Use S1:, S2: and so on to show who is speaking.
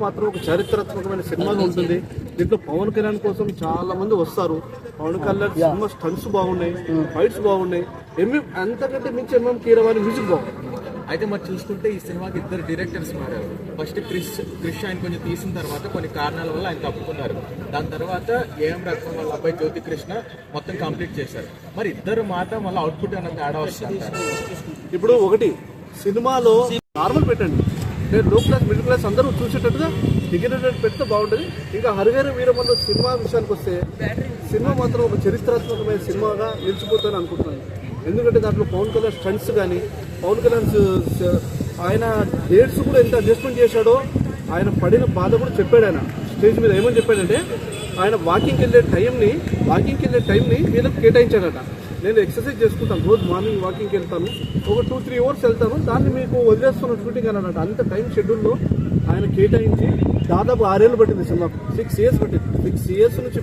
S1: మాత్రం ఒక చారిత్రాత్మకమైన సినిమాగా ఉంటుంది. దీంట్లో పవన్ కళ్యాణ్ కోసం చాలా మంది వస్తారు. పవన్ కళ్యాణ్ సినిమా స్టంట్స్ బాగున్నాయి, ఫైట్స్ బాగున్నాయి. అంతకంటే మించి ఎంఎం కీరవాణి మ్యూజిక్ బాగుంది.
S2: అయితే మరి చూసుకుంటే ఈ సినిమాకి ఇద్దరు డైరెక్టర్స్ మారారు. ఫస్ట్ క్రిష్ ఆయన కొంచెం తీసిన తర్వాత కొన్ని కారణాల వల్ల ఆయన తప్పుకున్నారు. దాని తర్వాత ఏఎం రత్నం వాళ్ళ అబ్బాయి జ్యోతి కృష్ణ మొత్తం కంప్లీట్ చేశారు. మరి ఇద్దరు మాట మళ్ళీ అవుట్పుట్ అన్నది తేడా వస్తుంది.
S1: ఇప్పుడు ఒకటి సినిమాలో నార్మల్ పెట్టండి, నేను లో క్లాస్ మిడిల్ క్లాస్ అందరూ చూసేటట్టుగా టికెట్ పెడితే బాగుంటుంది. ఇంకా హరిహర వీరమల్లు సినిమా విషయానికి వస్తే సినిమా మాత్రం ఒక చరిత్రాత్మకమైన సినిమాగా నిలిచిపోతాను అనుకుంటున్నాను. ఎందుకంటే దాంట్లో పవన్ కళ్యాణ్ స్టంట్స్ కానీ, పవన్ కళ్యాణ్ ఆయన డేట్స్ కూడా ఎంత అడ్జస్ట్మెంట్ చేశాడో, ఆయన పడిన బాధ కూడా చెప్పాడు. ఆయన స్టేజ్ మీద ఏమని చెప్పాడంటే, ఆయన వాకింగ్కి వెళ్ళే టైంని వీళ్ళకి కేటాయించాడట. నేను ఎక్సర్సైజ్ చేసుకుంటాను, రోజు మార్నింగ్ వాకింగ్కి వెళ్తాను, ఒక 2-3 అవర్స్ వెళ్తాను, దాన్ని మీకు వదిలేస్తున్న షూటింగ్ అన్నమాట. అంత టైం షెడ్యూల్లో ఆయన కేటాయించి దాదాపు 6 ఏళ్ళు పట్టింది సినిమాకు. 6 years పట్టింది. 6 years నుంచి